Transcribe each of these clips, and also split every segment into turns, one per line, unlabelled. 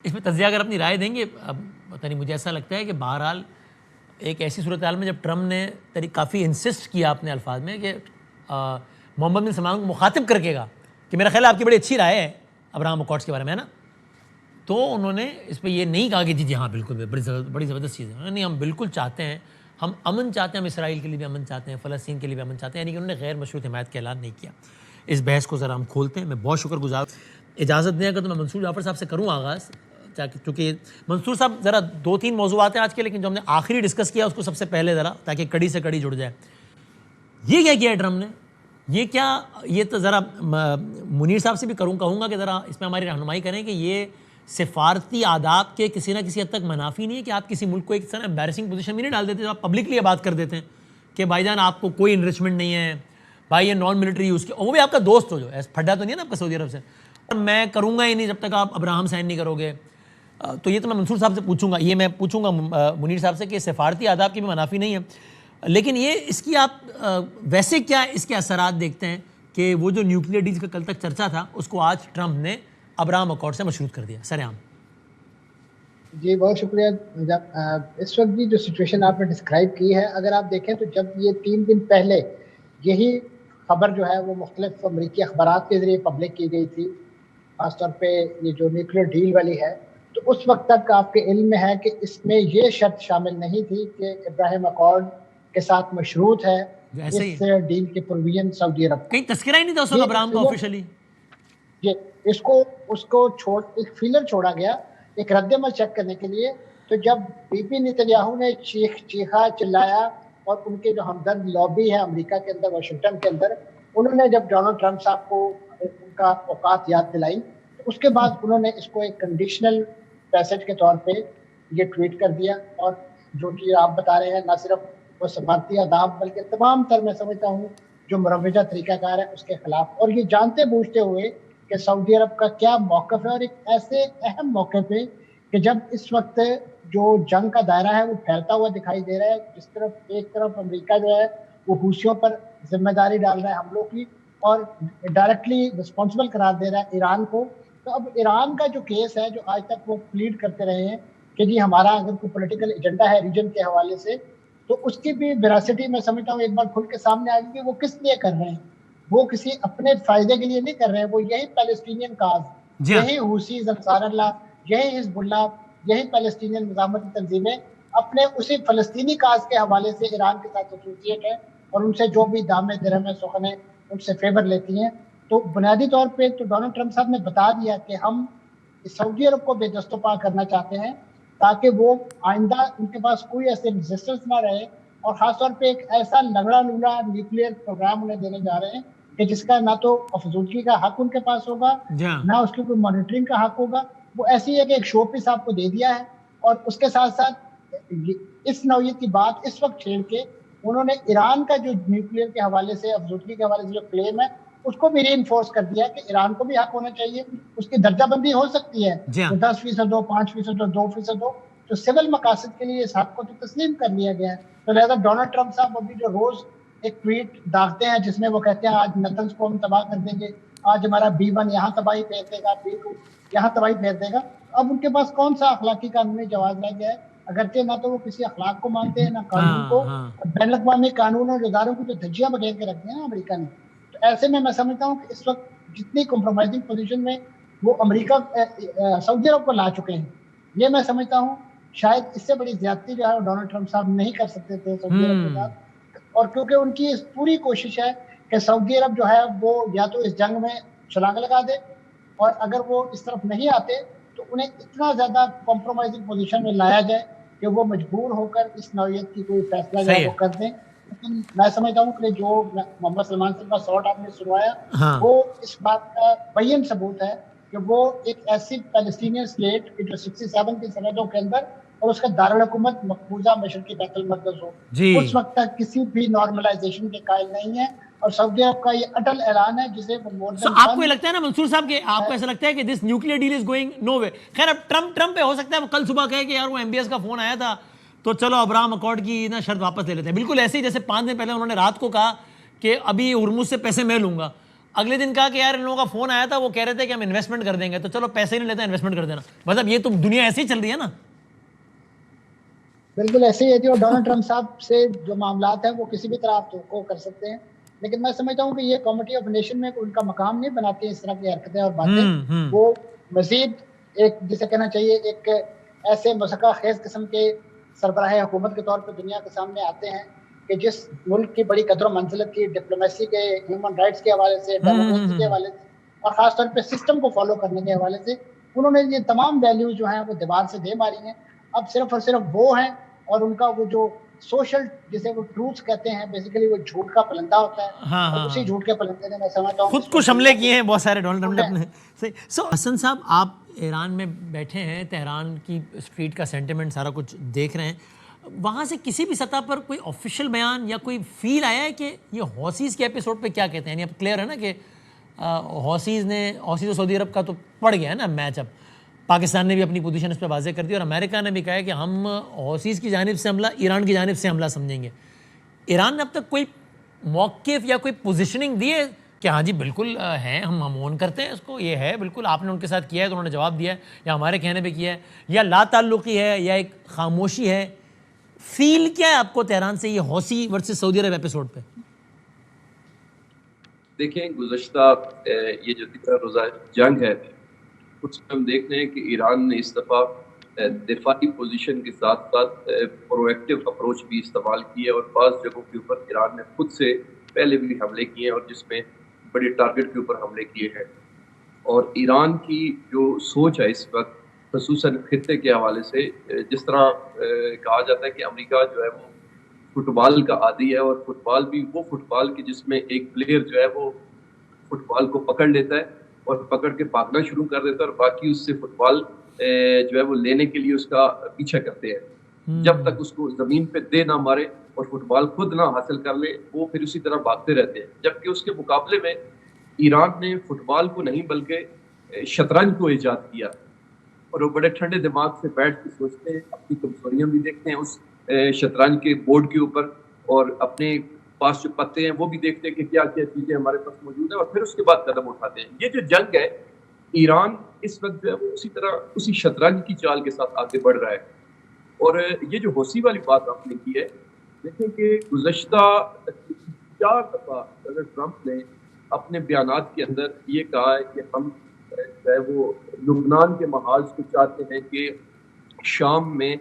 اس میں تجزیہ اگر اپنی رائے دیں گے، پتہ نہیں، مجھے ایسا لگتا ہے کہ بہرحال ایک ایسی صورتحال میں جب ٹرمپ نے کافی انسسٹ کیا اپنے الفاظ میں کہ محمد بن سلمان کو مخاطب کر کے گہا کہ میرا خیال ہے آپ کی بڑی اچھی رائے ہے ابراہم اکارڈز کے بارے میں، ہے نا، تو انہوں نے اس پہ یہ نہیں کہا کہ جی ہاں بالکل بڑی زبردست چیز ہے، نہیں، ہم بالکل چاہتے ہیں، ہم امن چاہتے ہیں، ہم اسرائیل کے لیے بھی امن چاہتے ہیں، فلسطین کے لیے بھی امن چاہتے ہیں، یعنی کہ انہوں نے غیر مشروط حمایت کا اعلان نہیں کیا۔ اس بحث کو ذرا ہم کھولتے ہیں۔ میں بہت شکر گزار، اجازت دیں اگر تو میں منصور جعفر صاحب سے کروں آغاز، چونکہ منصور صاحب ذرا 2-3 موضوعات ہیں آج کے، لیکن جو ہم نے آخری ڈسکس کیا اس کو سب سے پہلے ذرا، تاکہ کڑی سے کڑی جڑ جائے۔ یہ کیا کیا ہے ٹرمپ نے؟ یہ تو ذرا منیر صاحب سے بھی کہوں گا کہ ذرا اس میں ہماری رہنمائی کریں کہ یہ سفارتی آداب کے کسی نہ کسی حد تک منافی نہیں ہے کہ آپ کسی ملک کو ایک طرح امبیرسنگ پوزیشن میں نہیں ڈال دیتے، جب آپ پبلکلی یہ بات کر دیتے ہیں کہ بھائی جان آپ کو کوئی انرچمنٹ نہیں ہے، بھائی یہ نان ملٹری یوز کی، وہ بھی آپ کا دوست ہو، جو پھڈا تو نہیں ہے نا آپ کا سعودی عرب سے، میں کروں گا ہی نہیں جب تک آپ ابراہم سائن نہیں کرو گے۔ تو یہ تو میں منصور صاحب سے پوچھوں گا، یہ میں پوچھوں گا منیر صاحب سے کہ سفارتی آداب کی بھی منافی نہیں ہے، لیکن یہ اس کی آپ ویسے کیا اس کے اثرات دیکھتے ہیں کہ وہ جو نیوکلیئر ڈیل کا کل تک چرچا تھا اس کو آج ٹرمپ نے ابراہم اکارڈ سے مشروط کر دیا سر عام؟
جی بہت شکریہ۔ اس وقت بھی جو سچویشن آپ نے ڈسکرائب کی ہے، اگر آپ دیکھیں تو جب یہ 3 دن پہلے یہی خبر جو ہے وہ مختلف امریکی اخبارات کے ذریعے پبلک کی گئی تھی، خاص طور پہ یہ جو نیوکلیئر ڈیل والی ہے، تو اس وقت تک آپ کے علم میں ہے کہ اس میں یہ شرط شامل نہیں تھی کہ ابراہیم اکارڈ کے ساتھ مشروط ہے اس ڈیل کے پروویژن سعودی عرب،
کہیں تذکرہ ہی نہیں تھا اس وقت ابراہم کا آفیشلی،
اس کو ایک فیلر چھوڑا گیا ایک رد عمل چیک کرنے کے لیے۔ تو جب بی بی نتنیاہو نے چیخا چلایا اور ان کے جو ہمدرد لابی ہے امریکہ کے اندر، واشنگٹن کے اندر، انہوں نے جب ڈونلڈ ٹرمپ صاحب کو ان کا اوقات یاد دلائی، تو اس کے بعد انہوں نے اس کو ایک کنڈیشنل پیسج کے طور پہ یہ ٹویٹ کر دیا، اور جو چیز آپ بتا رہے ہیں نہ صرف وہ سفارتی آداب بلکہ تمام تر میں سمجھتا ہوں جو مروجہ طریقہ کار ہے اس کے خلاف، اور یہ جانتے بوجھتے ہوئے کہ سعودی عرب کا کیا موقف ہے، اور ایک ایسے اہم موقع پہ کہ جب اس وقت جو جنگ کا دائرہ ہے وہ پھیلتا ہوا دکھائی دے رہا ہے، جس طرف ایک طرف امریکہ جو ہے وہ حوثیوں پر ذمہ داری ڈال رہا ہے حملوں کی، اور ڈائریکٹلی رسپانسبل قرار دے رہا ہے ایران کو۔ تو اب ایران کا جو کیس ہے، جو آج تک وہ پلیڈ کرتے رہے ہیں کہ جی ہمارا اگر کوئی پولیٹیکل ایجنڈا ہے ریجن کے حوالے سے، تو اس کی بھی ویراسٹی میں سمجھتا ہوں ایک بار کھل کے سامنے آئے گی کہ وہ کس لیے کر رہے ہیں۔ وہ کسی اپنے فائدے کے لیے نہیں کر رہے ہیں، وہ یہی پیلسٹینین کاز، یہی حوثی، انصار اللہ، یہی حزب اللہ، یہی پیلسٹینین مزاحمتی تنظیمیں اپنے اسی فلسطینی کاز کے حوالے سے ایران کے ساتھ ایسوسیٹ ہے، اور ان سے جو بھی دامے درہم سخن ہے ان سے فیور لیتی ہیں۔ تو بنیادی طور پہ تو ڈونلڈ ٹرمپ صاحب نے بتا دیا کہ ہم سعودی عرب کو بے دست و پا کرنا چاہتے ہیں، تاکہ وہ آئندہ ان کے پاس کوئی ایسے ریزسٹنس نہ رہے، اور خاص طور پہ ایک ایسا لنگڑا لولا نیوکلیئر پروگرام انہیں دینے جا رہے ہیں کہ جس کا نہ تو افزودگی کا حق ان کے پاس ہوگا، نہ اس کی کوئی مانیٹرنگ کا حق ہوگا۔ وہ ایسی ہے کہ ایک شو پیس آپ کو دے دیا ہے، اور اس کے ساتھ ساتھ اس نوعیت کی بات اس وقت چھیڑ کے انہوں نے ایران کا جو نیوکلیئر کے حوالے سے، افزودگی کے حوالے سے جو کلیم ہے، اس کو بھی ری انفورس کر دیا کہ ایران کو بھی حق ہونا چاہیے، اس کی درجہ بندی ہو سکتی ہے، تو 10% ہو، 5% ہو، 2% ہو، تو سول مقاصد کے لیے اس حق کو تو تسلیم کر لیا گیا ہے۔ تو لہٰذا ڈونلڈ ٹرمپ صاحب ابھی جو روز ایک ٹویٹ داغتے ہیں جس میں وہ کہتے ہیں آج نتنز کو ہم تباہ کر دیں گے، آج ہمارا B1 یہاں تباہی پھیر دے گا، B2 یہاں تباہی پھیر دے گا، اب ان کے پاس کون سا اخلاقی قانونی جواز رہ گیا ہے؟ اگرچہ نہ تو وہ کسی اخلاق کو مانتے ہیں نہ قانون کو، بین الاقوامی قانون اور اداروں کی جو دھجیاں بکھیر کے رکھ دی ہیں نا امریکہ نے۔ تو ایسے میں سمجھتا ہوں کہ اس وقت جتنی کمپرومائزنگ پوزیشن میں وہ امریکہ سعودی عرب کو لا چکے ہیں، یہ میں سمجھتا ہوں شاید اس سے بڑی زیادتی جو ہے وہ ڈونلڈ ٹرمپ صاحب نہیں کر سکتے تھے سعودی عرب کے ساتھ، اور کیونکہ ان کی پوری کوشش ہے کہ سعودی عرب جو ہے وہ یا تو اس جنگ میں چھلانگ لگا دے، اور اگر وہ اس طرف نہیں آتے تو انہیں اتنا زیادہ کمپرومائزنگ پوزیشن میں لایا جائے کہ وہ مجبور ہو کر اس نوعیت کی کوئی فیصلہ جو ہے وہ کر دیں۔ لیکن میں سمجھتا ہوں کہ جو محمد سلمان صاحب کا شارٹ آپ نے سنوایا وہ اس بات کا بین ثبوت ہے کہ وہ ایک ایسی پیلسٹینین اسٹیٹ جو 67 کی سرحدوں کے اندر اور اس کا دارالحکومت مقبوضہ مشرقی بیت المقدس ہو، اس وقت تک کسی بھی نارملائزیشن کے قائل نہیں ہے، اور سعودی عرب کا یہ اٹل اعلان ہے جسے
آپ کو یہ لگتا ہے نا منصور صاحب کہ آپ کو ایسا لگتا ہے کہ دس نیوکلیئر ڈیل از گوئنگ نو وے؟ خیر اب ٹرمپ پہ ہو سکتا ہے وہ کل صبح کہے کہ یار وہ MBS کا فون آیا تھا تو چلو ابراہم اکارڈ کی نا شرط واپس لے لیتے ہیں، بالکل ایسے ہی جیسے 5 دن پہلے انہوں نے رات کو کہا کہ ابھی ہرمز سے پیسے میں لوں گا، اگلے دن کہا کہ یار ان لوگوں کا فون آیا تھا, وہ کہہ رہے تھے کہ ہم انویسٹمنٹ کر دیں گے, تو چلو پیسے ہی نہیں لیتے, انویسٹمنٹ کر دینا. مطلب یہ تو دنیا ایسے ہی چل رہی ہے نا.
بالکل ایسے ہی ہے جی. اور ڈونلڈ ٹرمپ صاحب سے جو معاملات ہیں وہ کسی بھی طرح آپ کو کر سکتے ہیں, لیکن میں سمجھتا ہوں کہ یہ کمیٹی آف نیشن میں ان کا مقام نہیں بناتی ہے اس طرح کی حرکتیں اور باتیں. وہ مزید ایک جسے کہنا چاہیے ایک ایسے مسکہ خیز قسم کے سربراہ حکومت کے طور پہ دنیا کے سامنے آتے ہیں کہ جس ملک کی بڑی قدر و منزلت کی ڈپلومیسی کے, ہیومن رائٹس کے حوالے سے, ڈیموکریسی کے حوالے سے, اور خاص طور پہ سسٹم کو فالو کرنے کے حوالے سے انہوں نے یہ تمام ویلیوز جو ہیں وہ دیوار سے دے ماری ہیں. اب صرف اور صرف وہ ہیں, اور ان کا وہ جو سوشل جسے وہ ٹروتھ کہتے ہیں, بیسیکلی وہ جھوٹ کا پلندہ ہوتا ہے, اور اسی جھوٹ کے پلندے نے میں سمجھتا ہوں
خود کچھ حملے کیے ہیں بہت سارے ڈونلڈ ٹرمپ نے اپنے. سو حسن صاحب, آپ ایران میں بیٹھے ہیں, تہران کی اسٹریٹ کا سینٹیمنٹ سارا کچھ دیکھ رہے ہیں, وہاں سے کسی بھی سطح پر کوئی آفیشیل بیان یا کوئی فیل آیا ہے کہ یہ حوثیز کے ایپیسوڈ پہ کیا کہتے ہیں؟ یعنی اب کلیئر ہے نا کہ حوثیز اور سعودی عرب کا تو پڑ گیا ہے نا میچ. اب پاکستان نے بھی اپنی پوزیشن اس پہ واضح کر دی, اور امریکہ نے بھی کہا ہے کہ ہم حوثیز کی جانب سے حملہ ایران کی جانب سے حملہ سمجھیں گے. ایران نے اب تک کوئی موقف یا کوئی پوزیشننگ دی ہے کہ ہاں جی بالکل ہے, ہم اون کرتے ہیں اس کو, یہ ہے بالکل آپ نے ان کے ساتھ کیا ہے تو انہوں نے جواب دیا ہے, یا ہمارے کہنے پہ کیا ہے, یا لا تعلقی ہے, یا ایک خاموشی ہے؟ فیل کیا ہے آپ کو تہران سے یہ حوثی ورسز سعودی عرب ایپیسوڈ پہ؟
دیکھیں, گزشتہ یہ جو 13 روزہ جنگ ہے اس میں ہم دیکھ رہے ہیں کہ ایران نے اس دفعہ دفاعی پوزیشن کے ساتھ ساتھ پرو ایکٹیو اپروچ بھی استعمال کی ہے, اور بعض جگہوں کے اوپر ایران نے خود سے پہلے بھی حملے کیے ہیں, اور جس میں بڑے ٹارگٹ کے اوپر حملے کیے ہیں. اور ایران کی جو سوچ ہے اس وقت خصوصاً خطے کے حوالے سے, جس طرح کہا جاتا ہے کہ امریکہ جو ہے وہ فٹ بال کا عادی ہے, اور فٹ بال بھی وہ فٹ بال کی جس میں ایک پلیئر جو ہے وہ فٹ بال کو پکڑ لیتا ہے اور پکڑ کے بھاگنا شروع کر دیتا ہے, اور باقی اس سے فٹ بال جو ہے وہ لینے کے لیے اس کا پیچھا کرتے ہیں جب تک اس کو زمین پہ دے نہ مارے اور فٹ بال خود نہ حاصل کر لے, وہ پھر اسی طرح بھاگتے رہتے ہیں. جبکہ اس کے مقابلے میں ایران نے فٹ بال کو نہیں بلکہ شطرنج کو ایجاد کیا, اور وہ بڑے ٹھنڈے دماغ سے بیٹھ کے سوچتے ہیں, اپنی کمزوریاں بھی دیکھتے ہیں اس شطرنج کے بورڈ کے اوپر, اور اپنے پاس جو پتے ہیں وہ بھی دیکھتے ہیں کہ کیا کیا چیزیں ہمارے پاس موجود ہیں, اور پھر اس کے بعد قدم اٹھاتے ہیں. یہ جو جنگ ہے ایران اس وقت جو ہے وہ اسی طرح اسی شطرنج کی چال کے ساتھ آگے بڑھ رہا ہے. اور یہ جو حوثی والی بات آپ نے کی ہے, دیکھیں کہ گزشتہ 4 دفعہ ڈونلڈ ٹرمپ نے اپنے بیانات کے اندر یہ کہا ہے کہ ہم جو ہے وہ لبنان کے محاذ کو چاہتے ہیں کہ شام میں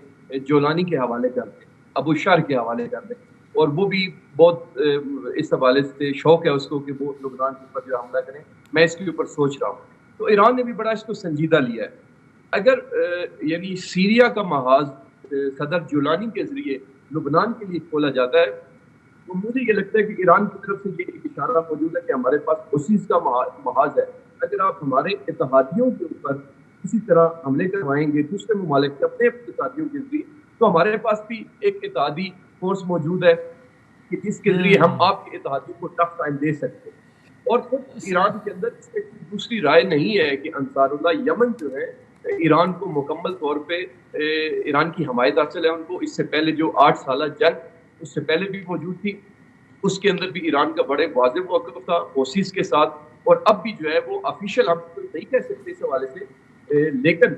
جولانی کے حوالے کر دیں, ابو شہر کے حوالے کر دیں, اور وہ بھی بہت اس حوالے سے شوق ہے اس کو کہ وہ لبنان کے اوپر جو حملہ کریں. میں اس کے اوپر سوچ رہا ہوں. تو ایران نے بھی بڑا اس کو سنجیدہ لیا ہے. اگر یعنی سیریا کا محاذ صدر جولانی کے ذریعے لبنان کے لیے کھولا جاتا ہے, تو مجھے یہ لگتا ہے کہ ایران کی طرف سے یہ ایک اشارہ موجود ہے کہ ہمارے پاس حوثیز کا محاذ ہے. اگر آپ ہمارے اتحادیوں کے اوپر کسی طرح حملے کروائیں گے دوسرے ممالک کے اپنے اتحادیوں کے ذریعے, تو ہمارے پاس بھی ایک اتحادی فورس موجود ہے کہ جس کے ذریعے ہم آپ کے اتحادیوں کو ٹف ٹائم دے سکتے ہیں. اور خود ایران کے اندر اس کی دوسری رائے نہیں ہے کہ انصار اللہ یمن جو ہے ایران کو مکمل طور پہ ایران کی حمایت حاصل ہے ان کو. اس سے پہلے جو 8 سالہ جنگ اس سے پہلے بھی موجود تھی, اس کے اندر بھی ایران کا بڑے واضح موقف تھا حوثیز کے ساتھ, اور اب بھی جو ہے وہ آفیشیل ہم نہیں کہہ سکتے اس حوالے سے, لیکن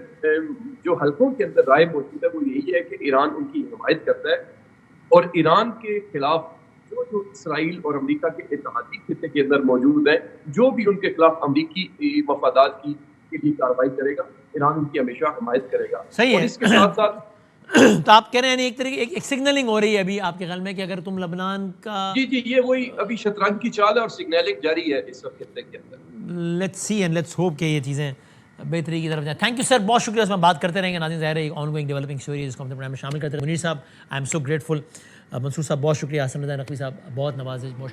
جو حلقوں کے اندر رائے موجود ہے وہ یہی ہے کہ ایران ان کی حمایت کرتا ہے, اور ایران کے خلاف جو اسرائیل اور امریکہ کے اتحادی خطے کے اندر موجود ہیں, جو بھی ان کے خلاف امریکی مفادات کے لیے کارروائی کرے گا, ایران ان کی ہمیشہ حمایت کرے گا.
صحیح ہے.
اور اس کے ساتھ ساتھ
تو آپ کہہ رہے ہیں ایک طریقے ایک سگنلنگ ہو رہی ہے ابھی آپ کے خیال میں کہ اگر تم لبنان کا
جی یہ وہی ابھی شطرنج کی چال ہے اور سگنلنگ جاری ہے اس وقت خطے کے اندر.
Let's see and let's hope کہ یہ چیزیں بہتری کی طرف جائیں. تھینک یو سر, بہت شکریہ. اس میں بات کرتے رہیں گے. ناظرین ظاہر ہے ایک آن گوئنگ ڈیولپنگ اسٹوری ہے جس کو ہم اپنے پروگرام میں شامل کرتے ہیں. منیر صاحب آئی ایم سو گریٹفل. منصور صاحب بہت شکریہ. حسن رضا نقوی صاحب بہت نوازش, بہت